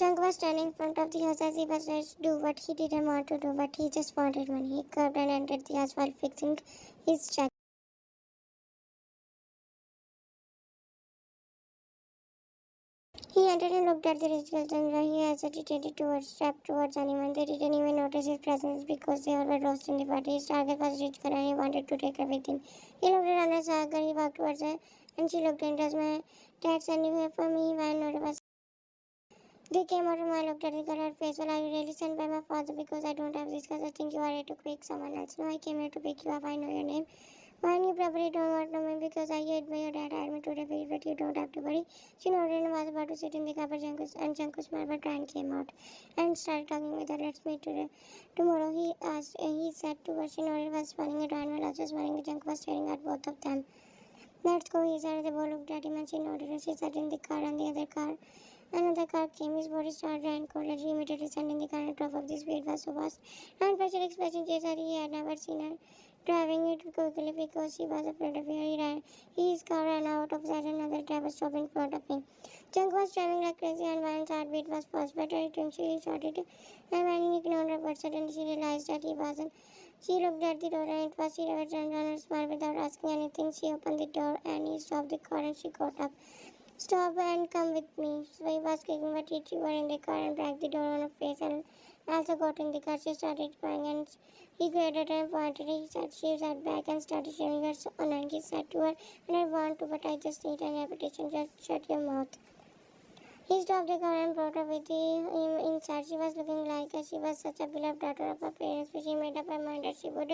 Junk was standing in front of the house as he was ready to do what he didn't want to do, but he just wanted money. He curbed and entered the house while fixing his check. He entered and looked at the rich girls, and he hesitated to step towards anyone. They didn't even notice his presence because they all were lost in the party. His target was rich girl and he wanted to take her with him. He looked at Anna, saw her, he walked towards her, and she looked in. Does my dad send you here for me? Why not? They came out and I looked at the girl, her face. Well, are you really sent by my father? Because I don't have this because I think you are here to pick someone else. No, I came here to pick you up. I know your name. Mine, you probably don't want to know me because I hate my your dad hired me today, but you don't have to worry. She nodded and was about to sit in the car, but Janku smiled, but Ryan came out and started talking with her. Let's meet today. Tomorrow, he asked. He said to her. She nodded, was smiling at Ryan while also smiling. Janku was staring at both of them. Let's go, he said. They both looked at him and she nodded. And she sat in the car and the other car. Another car came, his body started and cold. He immediately sat in the car and drove up. The speed was so fast. And facial expression changed her. He had never seen her driving it quickly because she was afraid of her. His car ran out of sight and another driver stopped in front of him. Junk was driving like crazy and Van's heartbeat was fast. But eventually he started and when he ignored her, but suddenly she realized that he wasn't. She looked at the door and it was she never turned on her smile without asking anything. She opened the door and he stopped the car and she got up. Stop and come with me. So he was kicking, but he were in the car and dragged the door on her face and also got in the car. She started crying and he grabbed her and pointed. She sat back and started shaving her and he said to her, and I want to, but I just need an repetition. Just shut your mouth. He stopped the car and brought her with him inside. She was looking like she was such a beloved daughter of her parents, but she made up her mind that she would.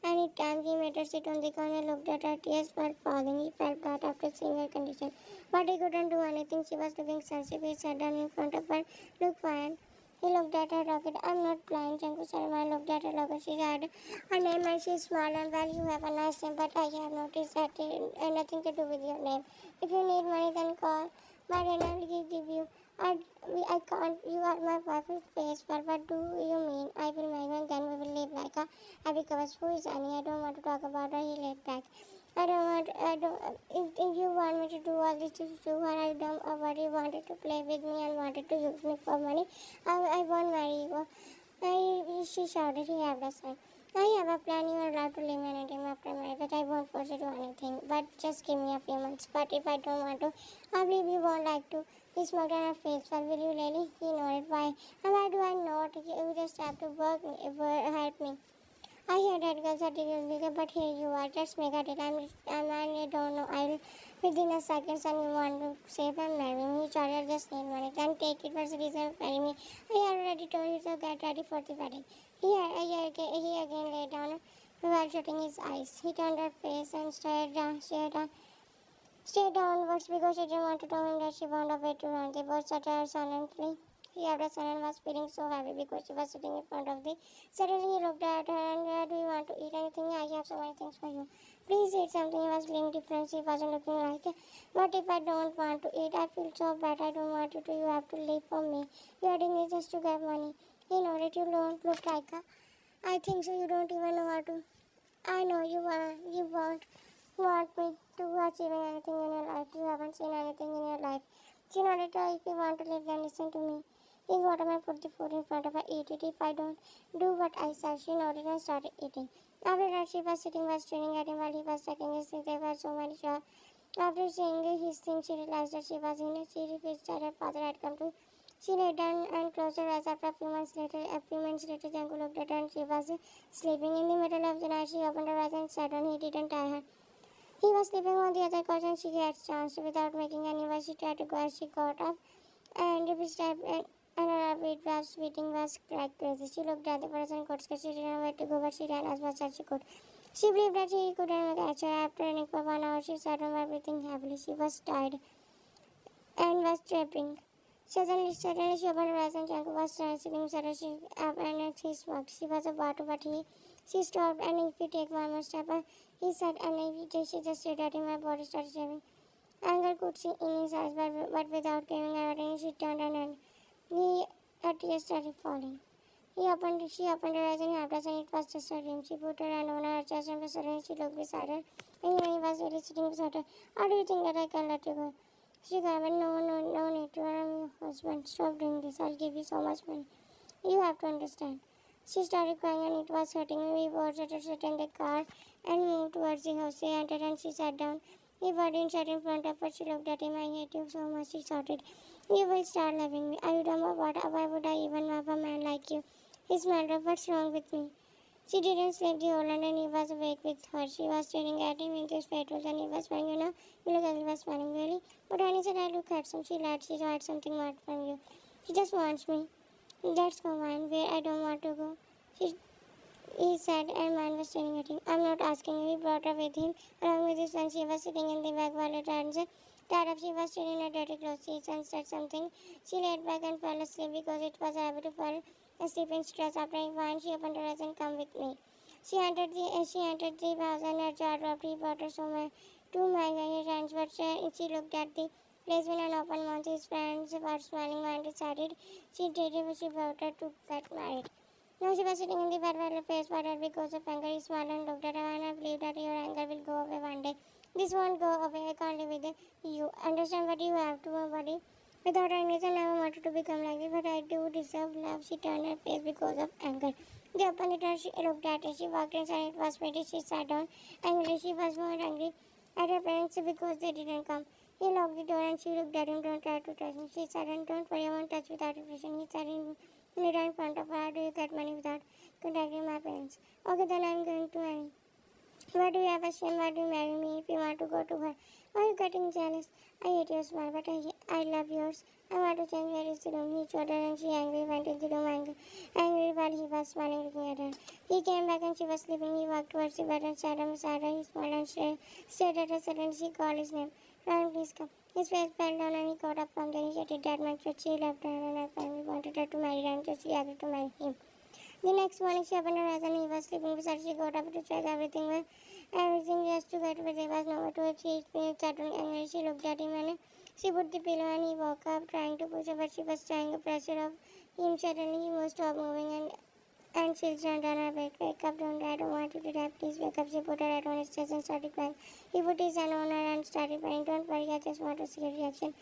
Any time he made her sit on the corner and looked at her, tears were falling. He felt bad after seeing her condition, but he couldn't do anything. She was looking sensitive. He sat down in front of her. Look fine. He looked at her rocket. I'm not blind, Janku Sarma looked at her rocket. She had her name and she smiled and well you have a nice name, but I have noticed that it had nothing to do with your name. If you need money then call. My dinner will give you. I can't. You are my wife's face. Well, what do you mean? I will marry and then we will live like a happy couples. Who is Annie? I don't want to talk about her. He laid back. I don't. If you want me to do all this to her, I don't. But you wanted to play with me and wanted to use me for money. I won't marry you. She shouted. He had a sign. I have a plan. You are allowed to leave me anytime after marriage, but I won't force you to do anything. But just give me a few months. But if I don't want to, I believe you won't like to. He smiled on her face. Well, will you really? He nodded. Why? And why do I not? You just have to help me. I hear that girls are bigger, but here you are. Just make a deal. I don't know. I'll within a second, and you want to save and marry me. He charged just need money. Then take it. What's the reason of marrying me? I already told you to get ready for the wedding. He again lay down while shutting his eyes. He turned her face and stared downwards because she didn't want to tell him that she found a way to run. They both sat there silently. He after Sanan was feeling so happy because she was sitting in front of the. Suddenly he looked at her and do you want to eat anything? I have so many things for you. Please eat something. He was feeling different. He wasn't looking like it. What if I don't want to eat? I feel so bad. I don't want you to. You have to leave for me. You are doing this just to get money. He nodded. You don't look like a. I think so. You don't even know how to. I know you are. You want me to achieve anything in your life. You haven't seen anything in your life. She nodded. If you want to live, then listen to me. He got up and put the food in front of her. Eat it. If I don't do what I said, she nodded and started eating. After that, she was sitting while staring at him while he was checking his things. There were so many shops. After seeing his things, she realized that she was in a serious which that her father had come to. She lay down and closed her eyes. After a few minutes later, Janku looked at her and she was sleeping. In the middle of the night, she opened her eyes and sat down. He didn't tie her. He was sleeping on the other couch and she had chanced. Without making any noise, she tried to go as she got up and stepped and her heartbeat was beating was like crazy. She looked at the person could scared. She didn't know where to go, but she ran as much as she could. She believed that she couldn't catch her. After running for 1 hour, she sat on her breathing heavily. She was tired and was tripping. Suddenly she opened her eyes and Janku was sitting beside her. She up and he smoked. She was about to, but she stopped. And if you take one more step, he said, and she just stared at him. Her body started shaking. Anger could see in his eyes, but without giving her attention, she turned and her tears started falling. She opened her eyes and after a second it was just a dream. She put her hand on her chest and suddenly she looked beside her. And he was really sitting beside her. How do you think that I can let you go? She got, but no need to. I'm your husband. Stop doing this. I'll give you so much money. You have to understand. She started crying and it was hurting me. We boarded her, sat in the car and moved towards the house. She entered and she sat down. He didn't sat in front of her. She looked at him. I hate you so much. She shouted. You will start loving me. Are you dumb or what? Why would I even love a man like you? He smiled up. What's wrong with me? She didn't sleep the whole night and he was awake with her. She was staring at him with his face and he was smiling, you look like he was smiling, really? But when he said, I look handsome, she lied. She tried something more from you. He just wants me. Let's go, man. Where I don't want to go. She, he said, and man was staring at him. I'm not asking you. He brought her with him. Along with his son, she was sitting in the back while it ran. Tired up, she was staring at dirty clothes. She said something. She laid back and fell asleep because it was a habit to fall asleep in stress. After a while, she opened her eyes and come with me. She entered the house and her jaw dropped. He brought her two magazine hands, but she looked at the place with an open mouth. His friends were smiling and decided she brought her to get married. Now she was sitting in the bed with her face watered because of anger. He smiled and looked at her, and I believe that your anger will go away one day. This won't go away. I can't live with you. Understand what you have to, buddy. Without any reason, I never wanted to become like this, but I do deserve love. She turned her face because of anger. They opened the door. She looked at it. She walked inside. It was pretty. She sat down angrily. She was more angry at her parents because they didn't come. He locked the door and she looked at him. Don't try to touch me. She said, and don't worry, I won't touch without permission. He said, in front of her, how do you get money without contacting my parents? Okay, then I'm going to marry. Why do you have a shame? Why do you marry me if you want to go to her? Why are you getting jealous? I hate your smile, but I love yours. I want to change. Where is the room? He showed her and she angrily went into the room angry while he was smiling looking at her. He came back and she was sleeping. He walked towards the bed and sat down beside her. He smiled and stared at her. Suddenly she called his name. Ryan, please come. His face fell down and he got up from the initiative. That meant that she left her and her family wanted her to marry Ryan, so she agreed to marry him. The next morning she opened her eyes and he was sleeping beside her. She got up to check everything just to get away. There was nowhere to it. She sat down angry. She looked at him and she put the pillow and he woke up trying to push her, but she was trying to pressure of him. Suddenly he was stopped moving and she turned on her bed. Wake up, I don't want you to die. Please wake up. She put her head on his chest and started crying. He put his hand on her and started crying. Don't worry, I just want to see your reaction.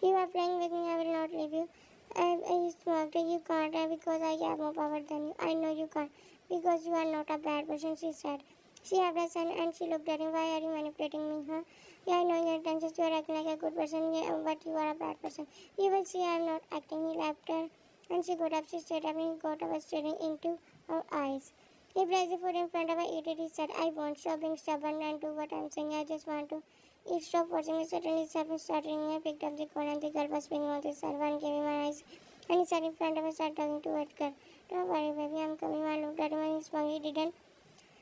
You are playing with me. I will not leave you. I smoked. You can't because I have more power than you. I know you can't because you are not a bad person, she said. She had a son and she looked at him. Why are you manipulating me, huh? Yeah, I know your intentions. You are acting like a good person, yeah, but you are a bad person. You will see I am not acting. He left her and she got up. She stood up and he got up staring into her eyes. He placed the food in front of her. Eat it, he said. I won't. Stop being stubborn and do what I'm saying. I just want to eat. Stop forcing me. Suddenly, his started ringing. I picked up the cone and the girl was swinging on the server and gave him an eyes. And he sat in front of her, started talking to Edgar. Don't worry, baby, I'm coming. I looked at him and he smiled.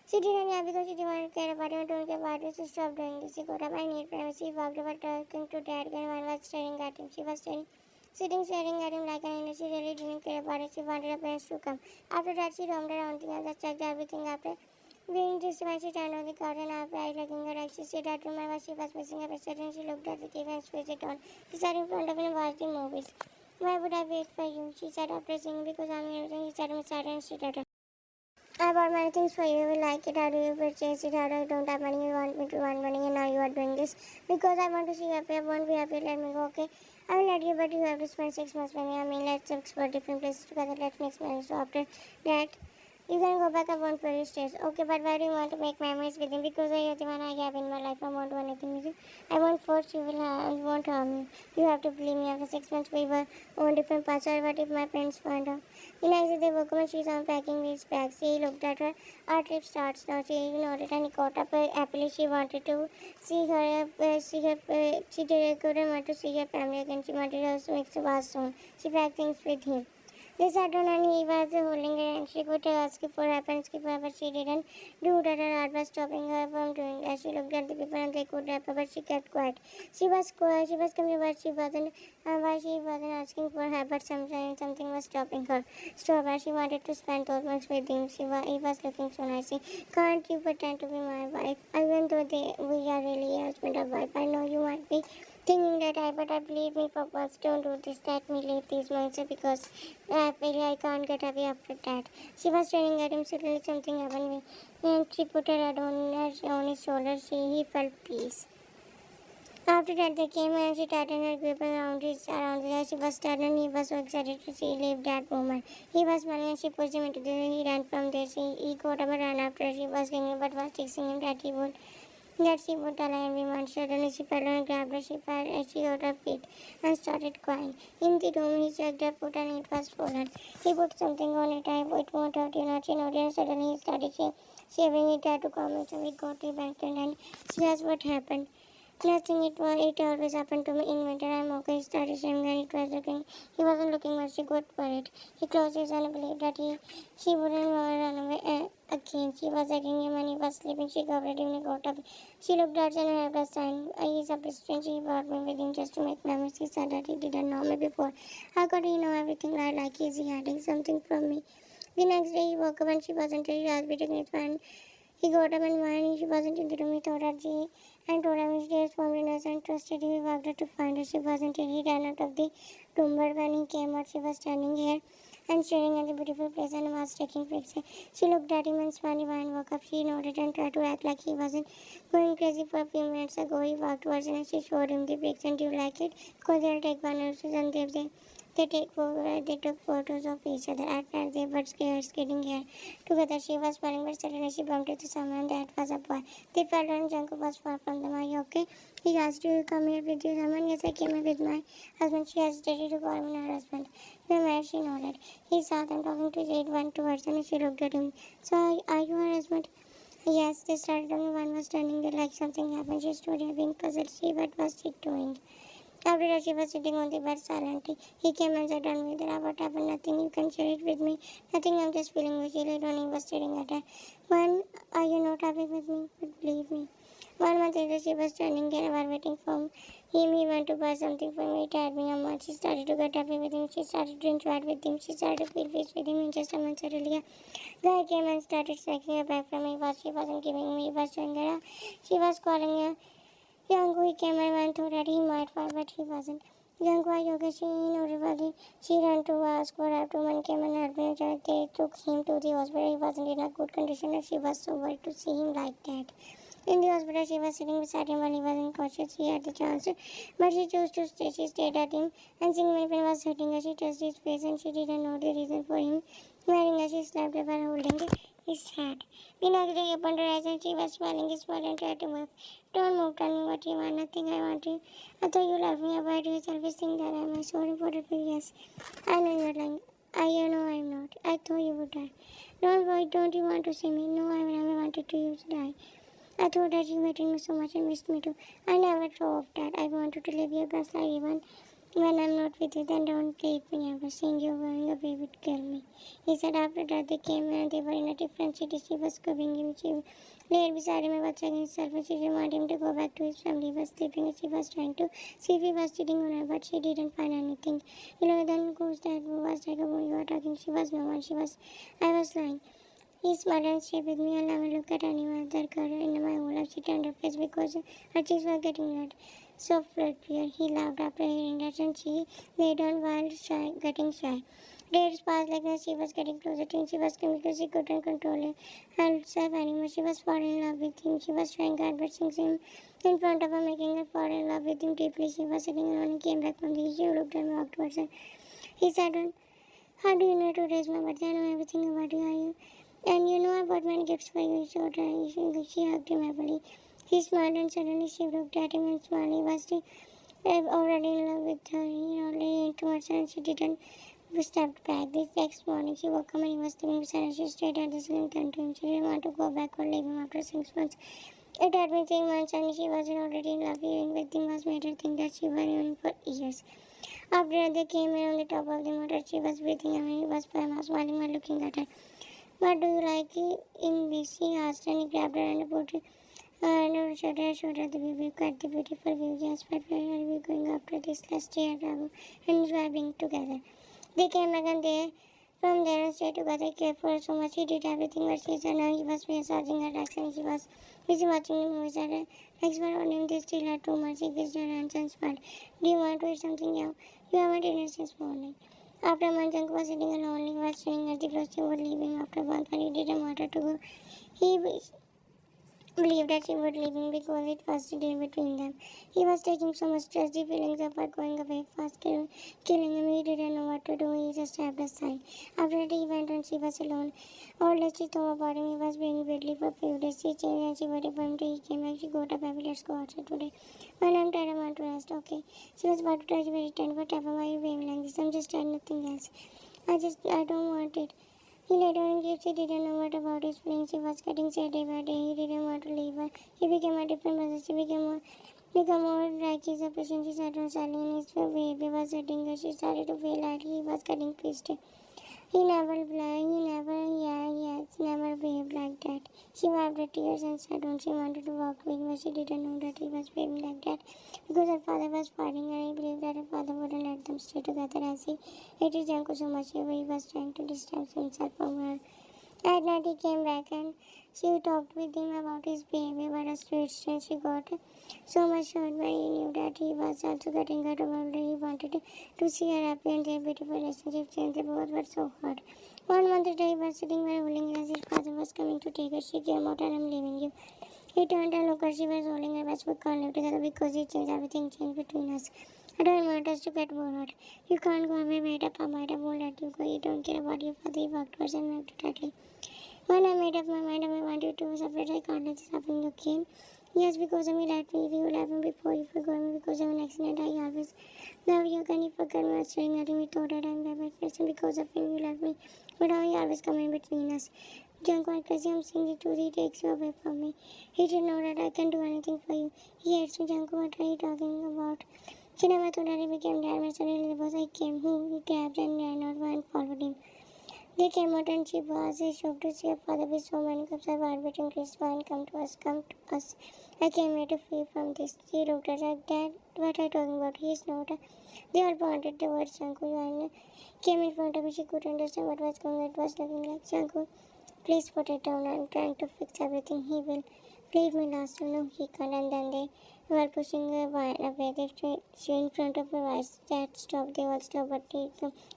She didn't, yeah, because she didn't care about him. Don't care about it. She stopped doing this. She got up and ate privacy. She walked over talking to Dad and one was staring at him. She was staring at him like an idiot. She really didn't care about it. She wanted her parents to come. After that, she roamed around the house, checked everything after. Being just when she turned on the curtain after I looking her eyes, she said that room where she was missing her best and she looked at the TV and switched it on. She sat in front of him and watched the movies. Why would I wait for you? She said after singing because I'm here. He said I'm sad and stared at her. I bought many things for you. You will like it. How do you purchase it? How do I don't have money? You want me to want money and now you are doing this. Because I want to see you happy. I won't be happy. Let me go, okay? I will let you, but you have to spend 6 months with me. I mean, let's explore different places together. Let's make memories. So after that, you can go back. I won't for your stays. Okay, but why do you want to make memories with him? Because I are the one I have in my life. I won't do anything with you. I won't force you. I won't harm you. You have to believe me. After 6 months, we were on different paths. Or what if my parents find out? The next day, woke up and she's unpacking his bags. He looked at her. Our trip starts now. She ignored it and he caught up happily. She wanted to she couldn't want to see her family again. She wanted her to make the was soon. She packed things with him. They sat down and he was holding her and she could ask for her parents, but she didn't do that. Her heart was stopping her from doing that. She looked at the people and they could help her, but she kept quiet. She was confused, but she wasn't why she wasn't asking for help, but sometimes something was stopping her. Stop her. She wanted to spend those months with him. He was looking so nice. Can't you pretend to be my wife? Even though we are really a husband and wife, I know you might be thinking that but I believe me for once. Don't do this. Let me leave these months because I feel I can't get away after that. She was staring at him. Suddenly something happened and she put her head on his shoulder. He felt peace. After that, they came and she tightened her grip around his leg. She was stunned. He was so excited to see leave that moment. He was smiling and she pushed him into the room. He ran from there. He caught up and ran after her. She was kicking but was teasing him that she would allow him and suddenly she fell and grabbed her. She fell as she got her feet and started crying. In the room, he checked her foot and it was swollen. He put something on it. It won't hurt you, not. She nodded and suddenly he started shaving. He tried to calm himself. He got to back and she asked what happened. Nothing. It always happened to me in winter. I'm okay. He started shaving and he wasn't looking much. She got worried. He closed his eyes and believed that she wouldn't run away again. She was hugging him and he was sleeping. She covered him and got up. She looked at him and had a sign. He's a strange. He brought me with him just to make memories. He said that he didn't know me before. How could he know everything like is he hiding something from me? The next day he woke up and she wasn't there. He asked me to get fine. He got up and went. She wasn't in the room. He thought that she and told him his days formed in us and trusted him. He walked out to find her. She wasn't here. He ran out of the room, but when he came out, she was standing here and staring at the beautiful place and was taking pictures. She looked at him and smiled and woke up. She nodded and tried to act like he wasn't going crazy for a few minutes ago. He walked towards her and she showed him the picture. Do you like it? Because they'll take one of those and they took photos of each other. At night they were skating here together. She was smiling, but suddenly she bumped into someone that was a boy. They felt and Jungkook was far from them. Are you okay? He asked, do you come here with your someone? Yes, I came here with my husband. She hesitated to call him her husband. You're married, she nodded. He saw them talking to Jade, went towards them and she looked at him. So, are you her husband? Yes, they started talking. One was standing there like something happened. She stood here being puzzled. What was she doing? After that, she was sitting on the bed silently. He came and sat down with her. What happened? Nothing. You can share it with me. Nothing. I'm just feeling wishy. Later on, he was staring at her. When are you not happy with me? But believe me. 1 month later, she was standing there while waiting for him. He went to buy something for me. It had me a month. She started to get happy with him. She started to enjoy it with him. She started to feel peace with him. In just a month, suddenly, a guy came and started snatching her back from me. What she wasn't giving me, he was showing her. She was calling her. Young came and went through that he might fall, but he wasn't. Young Yoga, she notably, she ran to ask for help. Two men came and helped him. They took him to the hospital. He wasn't in a good condition and she was so worried to see him like that. In the hospital, she was sitting beside him while he was unconscious. She had the chance, but she chose to stay. She stared at him and seeing my pain was hurting her. She touched his face and she didn't know the reason for him wearing her. She slapped him while holding his hat. The next day, he opened her eyes and she was smiling. He smiled and tried to move. Don't move, tell me what you want. Nothing, I want you. I thought you loved me. Why do you always think that I'm so important for you? Yes, I know you're lying. I know I'm not. I thought you would die. Don't worry, don't you want to see me? No, I never wanted to you to die. I thought that you hated me so much and missed me too. I never thought of that. I wanted to live your best life even when I'm not with you. Then don't leave me ever. Seeing you going away would kill me. He said after that they came and they were in a different city. She was covering him. She laid beside him and was checking himself and she didn't want him to go back to his family. He was sleeping and she was trying to see if he was cheating on her, but she didn't find anything. Then goes that was like, oh, you are talking. She was no one. I was lying. He smiled and stayed with me. I'll never look at any other girl in my whole life. She turned her face because her cheeks were getting red. So flirty. He laughed after hearing that and she lay down while getting shy. Days passed like that. She was getting closer to him. She was screaming because she couldn't control herself anymore. She was falling in love with him. She was trying hard but seeing him in front of her, making her fall in love with him deeply. She was sitting alone and came back from the issue, looked and walked towards her. He said, how do you know to raise my birthday? I know everything about you. Are you? And you know I bought many gifts for you. She hugged him happily. He smiled and suddenly she looked at him and smiled. He was already in love with her. He already into her and she didn't step back. The next morning she woke up and he was sleeping beside her. She stayed at the ceiling turned to him. She didn't want to go back or leave him after 6 months. It had been 3 months and she wasn't already in love. Even with him was made her think that she was in for years. After they came in on the top of the motor, she was breathing and he was smiling while looking at her. What do you like in this? He asked and he grabbed her and put her and showed her the baby, quite the beautiful view. Yes, but where are we going after this? Let's stay at Ragu and enjoy being together. They came back and they from there and stayed together, cared for her so much. He did everything but she said no, he was massaging her legs and she was busy watching the movies at her legs were on him. They still had too much. He kissed her hands and smiled. Do you want to eat something? Yeah. You haven't eaten since morning. After a month, Uncle was sitting alone. He was staring at the clothes she would leave him after 1 month, but he didn't want her to go. He believed that she would leave him because it was the deal between them. He was taking so much stress, the feelings of her going away fast killing him. He didn't know what to do. He just had a sign. After that, he went and she was alone. All that she thought about him, he was being weirdly for a few days. She changed and she waited for him till he came back. She got up, baby, let's go outside today. Well, I'm tired, I want to rest. Okay. She was about to touch very tense. What happened? Why are you being like this? I'm just tired, nothing else. I don't want it. He later on gave she didn't know what about his feelings. He was getting sad day by day. He didn't want to leave her. He became a different person. She became more like his oppression. She sat on silently and his behavior was hurting her. She started to feel like he was getting pissed. He never behaved like that. She wiped her tears and said when she wanted to walk away, but she didn't know that he was behaving like that because her father was fighting her. He believed that her father wouldn't let them stay together as he hated Janko so much. He was trying to distance himself from her. At night he came back and she talked with him about his behavior, but as to its she got so much hurt when he knew that he was also getting hurt about her. He wanted to see her happy and their beautiful relationship change. They both were so hurt. 1 month later, he was sitting there holding her as his father was coming to take her. She came out and I'm leaving you. He turned and looked at she was holding her best. We can't live together because he changed everything changed between us. I don't want us to get bored. You can't go away, made up. I might have won't let you go. You don't care about your father. He walked towards and wept tightly. When I made up my mind, I want you to separate. I can't let this happen. You came. Yes, because of me, let me. You left me before you forgot me because of an accident. I always love you. Can you forget me? I was staring at him. He thought that I'm a bad person because of him. You left me. But now you always come in between us. Junk went crazy. I'm seeing the truth. He takes you away from me. He didn't know that I can do anything for you. He hates me, Janko. What are you talking about? She never thought that he became damaged. Suddenly, the boss I came, who he grabbed and ran out and followed him. They came out and she was shocked to see her father with so many cups of water between Christopher and come to us. I came here to free from this. She looked at her dad. What are you talking about? He is not. They all pointed towards Shanku and came in front of me. She couldn't understand what was going on. It was looking like Shanku. Please put it down. I'm trying to fix everything. He will leave me last. No, he can't. And then they were pushing the wine away. She in front of her eyes. That stopped. They all stopped. But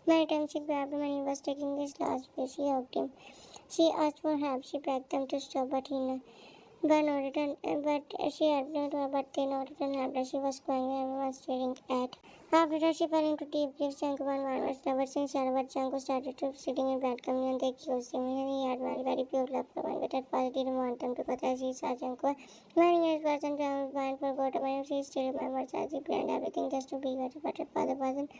many times she grabbed him and he was taking this last piece. She hugged him. She asked for help. She begged them to stop, but she had not, but they nodded and helped her. She was crying and everyone was staring at. After that, she fell into deep grief. Janko and one was never seen Sarah, but Janko started to sitting in bed coming and they accused him. And he had one very pure love for one, but at first he didn't want them to go as he saw Janko. Many years passed and Janko's mind forgot about him. She still remembers as he planned everything just to be with her, but her father wasn't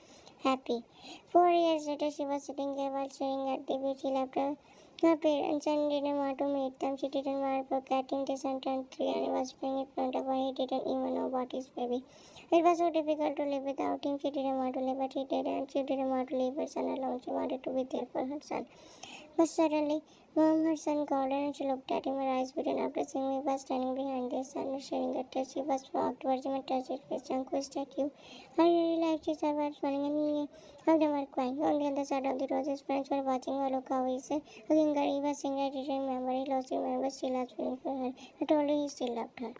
happy. 4 years later, she was sitting there while staring at the view. She left her parents and didn't want to meet them. She didn't want to forget him. His son turned 3 and he was playing in front of her. He didn't even know about his baby. It was so difficult to live without him. She didn't want to live, but he did, and she didn't want to leave her son alone. She wanted to be there for her son. But suddenly, Mom, her son called her and she looked at him, her eyes widen after seeing me was standing behind their son, sharing a touch. She was walked towards him and touched his face. Janko, is that you? I really liked she said while smiling and he hugged him while crying. On the other side of the road, his friends were watching her. Look how he's hugging her. He was saying that he didn't remember. He lost his memory, but still has feeling for her. I told her he still loved her.